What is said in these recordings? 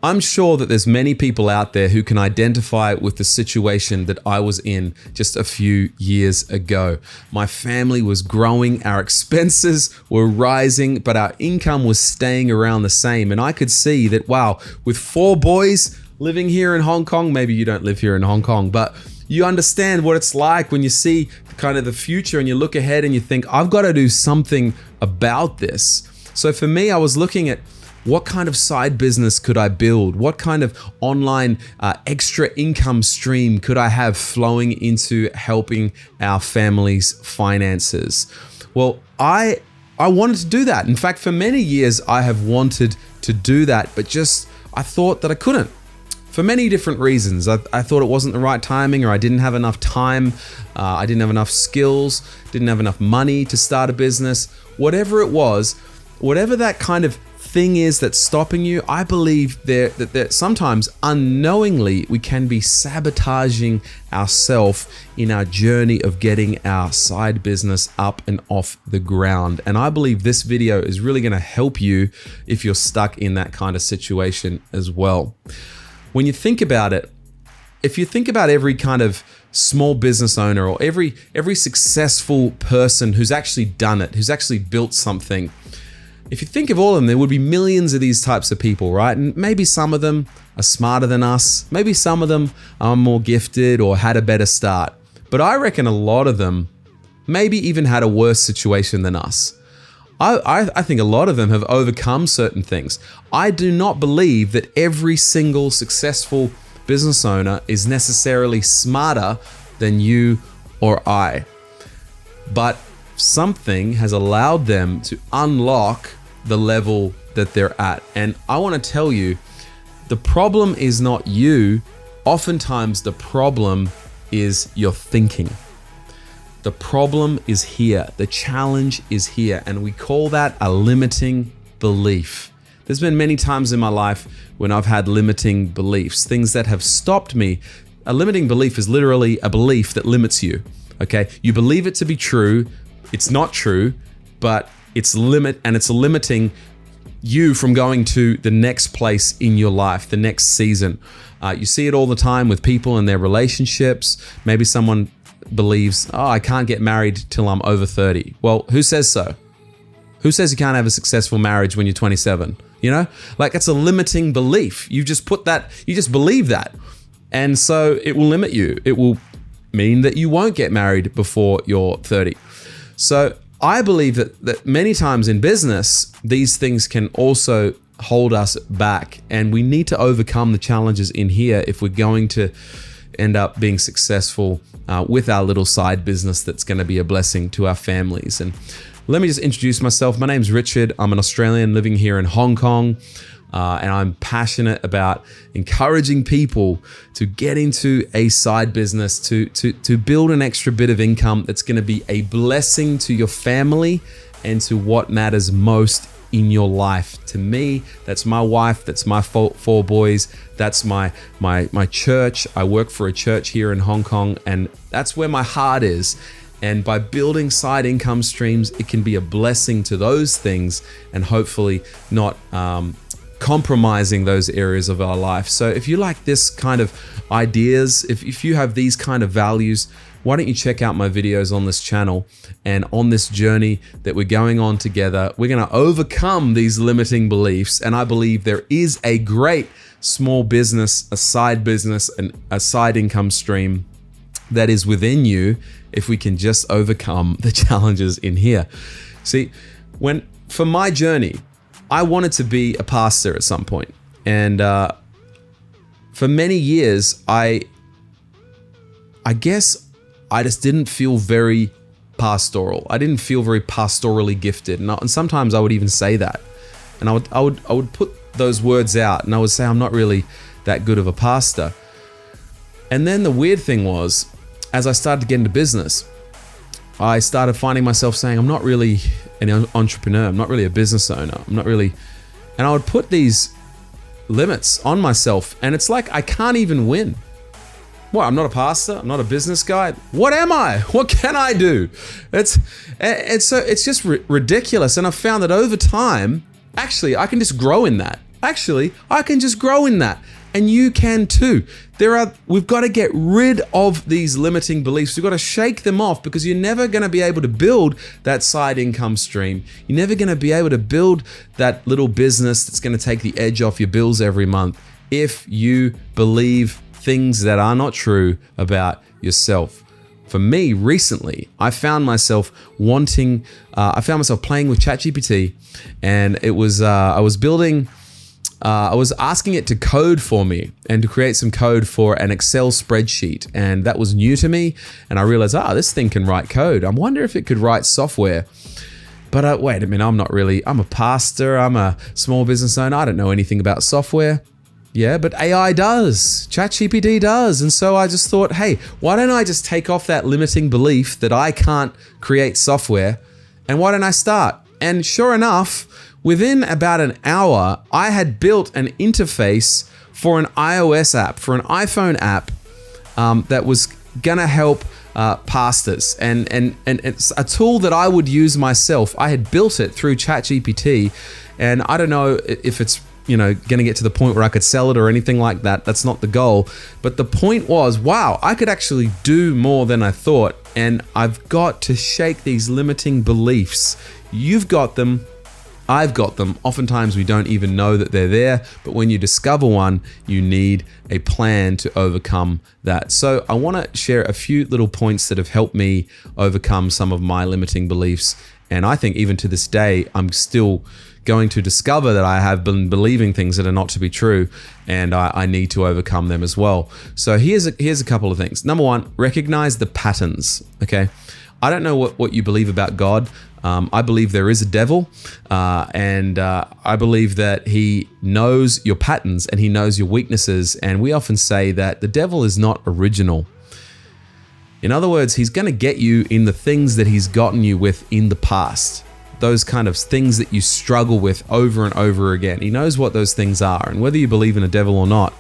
I'm sure that there's many people out there who can identify with the situation that I was in just a few years ago. My family was growing, our expenses were rising, but our income was staying around the same. And I could see that, wow, with 4 boys living here in Hong Kong, maybe you don't live here in Hong Kong, but you understand what it's like when you see kind of the future and you look ahead and you think, I've got to do something about this. So for me, I was looking at what kind of side business could I build? What kind of online extra income stream could I have flowing into helping our family's finances? Well, I wanted to do that. In fact, for many years, I have wanted to do that, but just I thought that I couldn't. For many different reasons. I thought it wasn't the right timing, or I didn't have enough time, I didn't have enough skills, didn't have enough money to start a business. Whatever it was, whatever that kind of thing is that's stopping you, I believe that sometimes unknowingly we can be sabotaging ourselves in our journey of getting our side business up and off the ground. And I believe this video is really going to help you if you're stuck in that kind of situation as well. When you think about it, if you think about every kind of small business owner or every successful person who's actually done it, who's actually built something, if you think of all of them, there would be millions of these types of people, right? And maybe some of them are smarter than us. Maybe some of them are more gifted or had a better start. But I reckon a lot of them maybe even had a worse situation than us. I think a lot of them have overcome certain things. I do not believe that every single successful business owner is necessarily smarter than you or I. But something has allowed them to unlock the level that they're at. And I want to tell you, the problem is not you. Oftentimes the problem is your thinking. The problem is here. The challenge is here. And we call that a limiting belief. There's been many times in my life when I've had limiting beliefs, things that have stopped me. A limiting belief is literally a belief that limits you. Okay? You believe it to be true. It's not true, but it's limiting you from going to the next place in your life, the next season. You see it all the time with people in their relationships. Maybe someone believes, oh, I can't get married till I'm over 30. Well, who says so? Who says you can't have a successful marriage when you're 27? You know, like it's a limiting belief. You just believe that. And so it will limit you. It will mean that you won't get married before you're 30. So I believe that many times in business, these things can also hold us back, and we need to overcome the challenges in here if we're going to end up being successful with our little side business that's going to be a blessing to our families. And let me just introduce myself. My name's Richard. I'm an Australian living here in Hong Kong, and I'm passionate about encouraging people to get into a side business, to build an extra bit of income that's going to be a blessing to your family and to what matters most in your life. To me, that's my wife, that's my 4 boys, that's my church. I work for a church here in Hong Kong, and that's where my heart is. And by building side income streams, it can be a blessing to those things and hopefully not compromising those areas of our life. So if you like this kind of ideas, if you have these kind of values, why don't you check out my videos on this channel, and on this journey that we're going on together, we're going to overcome these limiting beliefs. And I believe there is a great small business, a side business, and a side income stream that is within you if we can just overcome the challenges in here. See, for my journey, I wanted to be a pastor at some point. And for many years, I guess I just didn't feel very pastoral. I didn't feel very pastorally gifted. And sometimes I would even say that. And I would put those words out, and I would say I'm not really that good of a pastor. And then the weird thing was, as I started to get into business, I started finding myself saying, I'm not really an entrepreneur. I'm not really a business owner. I'm not really, and I would put these limits on myself, and it's like I can't even win. What? I'm not a pastor. I'm not a business guy. What am I? What can I do? It's just ridiculous. And I've found that over time, actually, I can just grow in that. actually, I can just grow in that. And you can too. We've got to get rid of these limiting beliefs. We've got to shake them off, because you're never going to be able to build that side income stream. You're never going to be able to build that little business that's going to take the edge off your bills every month if you believe things that are not true about yourself. For me, recently, I found myself playing with ChatGPT, and it was, I was asking it to code for me and to create some code for an Excel spreadsheet. And that was new to me. And I realized, this thing can write code. I wonder if it could write software. But wait a minute, I'm a pastor, I'm a small business owner. I don't know anything about software. Yeah, but AI does, ChatGPT does. And so I just thought, hey, why don't I just take off that limiting belief that I can't create software, and why don't I start? And sure enough, within about an hour, I had built an interface for an iOS app, for an iPhone app that was gonna help pastors. And it's a tool that I would use myself. I had built it through ChatGPT, and I don't know if it's going to get to the point where I could sell it or anything like that. That's not the goal. But the point was, wow, I could actually do more than I thought. And I've got to shake these limiting beliefs. You've got them. I've got them. Oftentimes we don't even know that they're there, but when you discover one, you need a plan to overcome that. So I want to share a few little points that have helped me overcome some of my limiting beliefs. And I think even to this day, I'm still going to discover that I have been believing things that are not to be true, and I need to overcome them as well. So here's a couple of things. Number one, recognize the patterns, okay? I don't know what you believe about God. I believe there is a devil, and I believe that he knows your patterns and he knows your weaknesses. And we often say that the devil is not original. In other words, he's going to get you in the things that he's gotten you with in the past. Those kind of things that you struggle with over and over again. He knows what those things are. And whether you believe in a devil or not,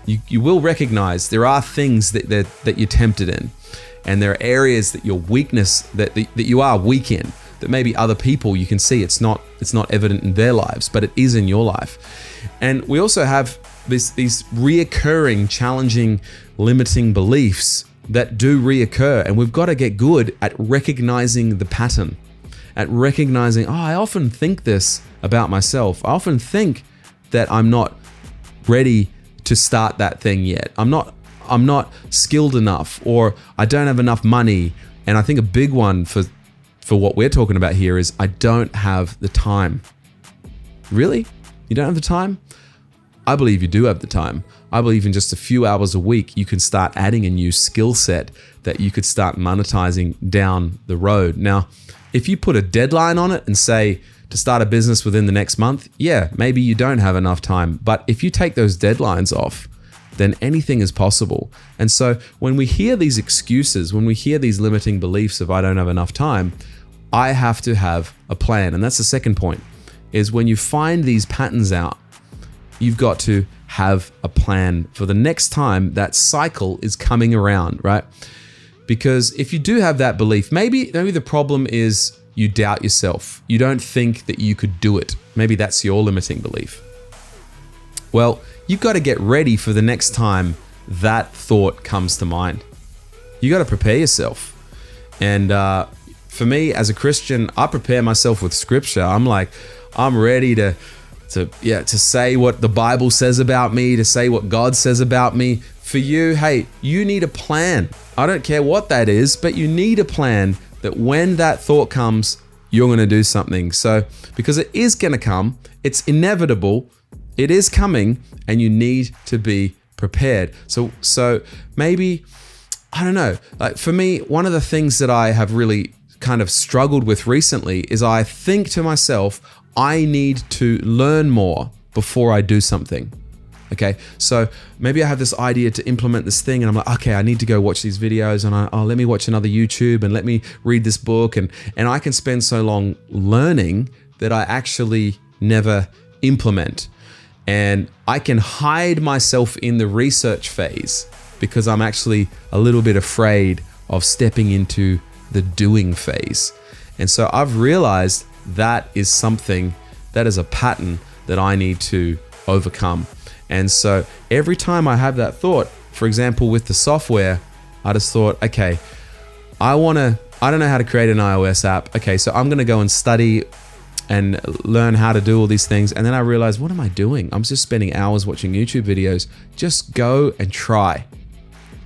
you will recognize there are things that you're tempted in. And there are areas that your weakness, that you are weak in, that maybe other people you can see it's not evident in their lives, but it is in your life. And we also have these reoccurring, challenging, limiting beliefs that do reoccur. And we've got to get good at recognizing the pattern, at recognizing, I often think this about myself. I often think that I'm not ready to start that thing yet. I'm not skilled enough, or I don't have enough money. And I think a big one for what we're talking about here is I don't have the time. Really? You don't have the time? I believe you do have the time. I believe in just a few hours a week, you can start adding a new skill set that you could start monetizing down the road. Now, if you put a deadline on it and say to start a business within the next month, yeah, maybe you don't have enough time. But if you take those deadlines off, then anything is possible. And so when we hear these excuses, when we hear these limiting beliefs of I don't have enough time, I have to have a plan. And that's the second point, is when you find these patterns out, you've got to have a plan for the next time that cycle is coming around, right? Because if you do have that belief, maybe the problem is you doubt yourself. You don't think that you could do it. Maybe that's your limiting belief. Well, you've got to get ready for the next time that thought comes to mind. You got to prepare yourself. And for me as a Christian, I prepare myself with scripture. I'm ready to say what the Bible says about me, to say what God says about me. For you, hey, you need a plan. I don't care what that is, but you need a plan that when that thought comes, you're going to do something. So, because it is going to come, it's inevitable, it is coming, and you need to be prepared. So maybe, I don't know, like for me, one of the things that I have really kind of struggled with recently is I think to myself, I need to learn more before I do something. Okay, so maybe I have this idea to implement this thing and I'm like, okay, I need to go watch these videos and let me watch another YouTube and let me read this book. And I can spend so long learning that I actually never implement. And I can hide myself in the research phase because I'm actually a little bit afraid of stepping into the doing phase. And so I've realized that is something, that is a pattern that I need to overcome. And so every time I have that thought, for example, with the software, I just thought, okay, I don't know how to create an iOS app. Okay, so I'm going to go and study and learn how to do all these things. And then I realized, what am I doing? I'm just spending hours watching YouTube videos. Just go and try.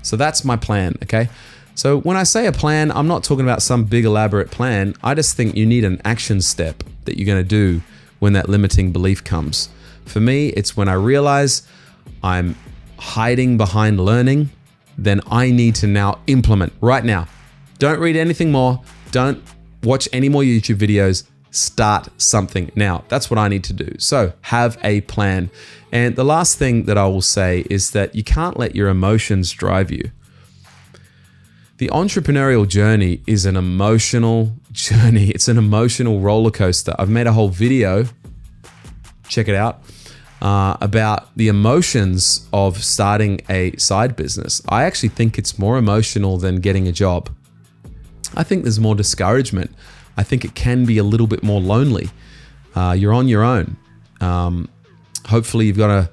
So that's my plan, okay? So when I say a plan, I'm not talking about some big elaborate plan. I just think you need an action step that you're going to do when that limiting belief comes. For me, it's when I realize I'm hiding behind learning, then I need to now implement right now. Don't read anything more. Don't watch any more YouTube videos. Start something now. That's what I need to do. So have a plan. And the last thing that I will say is that you can't let your emotions drive you. The entrepreneurial journey is an emotional journey. It's an emotional roller coaster. I've made a whole video, check it out, about the emotions of starting a side business. I actually think it's more emotional than getting a job. I think there's more discouragement. I think it can be a little bit more lonely. You're on your own. Hopefully you've got a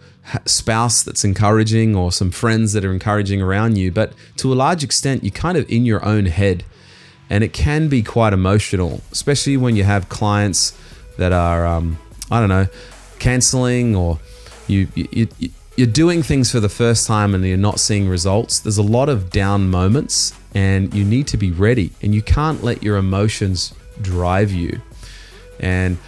spouse that's encouraging or some friends that are encouraging around you, but to a large extent, you're kind of in your own head. And it can be quite emotional, especially when you have clients that are, canceling, or you're doing things for the first time and you're not seeing results. There's a lot of down moments and you need to be ready, and you can't let your emotions drive you. And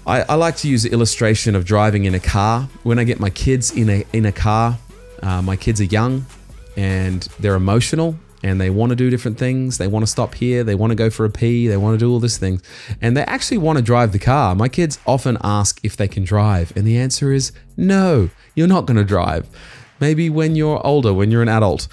I like to use the illustration of driving in a car. When I get my kids in a car, my kids are young and they're emotional and they want to do different things. They want to stop here. They want to go for a pee. They want to do all these things. And they actually want to drive the car. My kids often ask if they can drive. And the answer is no, you're not going to drive. Maybe when you're older, when you're an adult.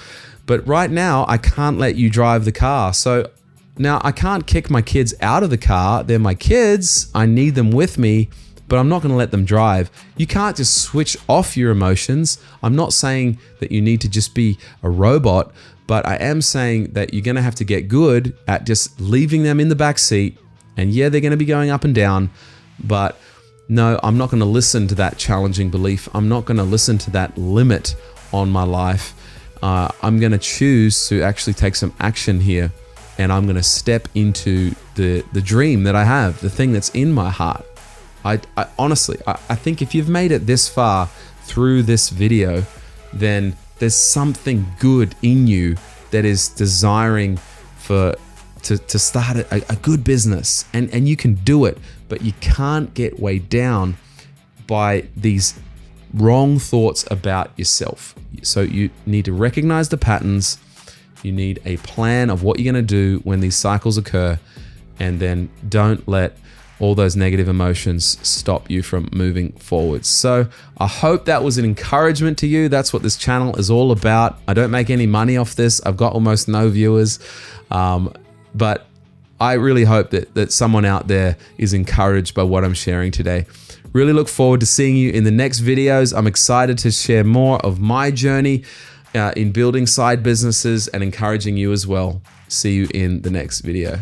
But right now, I can't let you drive the car. So now I can't kick my kids out of the car. They're my kids. I need them with me, but I'm not going to let them drive. You can't just switch off your emotions. I'm not saying that you need to just be a robot, but I am saying that you're going to have to get good at just leaving them in the back seat. And yeah, they're going to be going up and down, but no, I'm not going to listen to that challenging belief. I'm not going to listen to that limit on my life. I'm going to choose to actually take some action here, and I'm going to step into the dream that I have, the thing that's in my heart. I honestly think if you've made it this far through this video, then there's something good in you that is desiring to start a good business, and you can do it, but you can't get weighed down by these wrong thoughts about yourself. So you need to recognize the patterns. You need a plan of what you're going to do when these cycles occur, and then don't let all those negative emotions stop you from moving forward. So I hope that was an encouragement to you. That's what this channel is all about. I don't make any money off this. I've got almost no viewers, but I really hope that someone out there is encouraged by what I'm sharing today. Really look forward to seeing you in the next videos. I'm excited to share more of my journey in building side businesses and encouraging you as well. See you in the next video.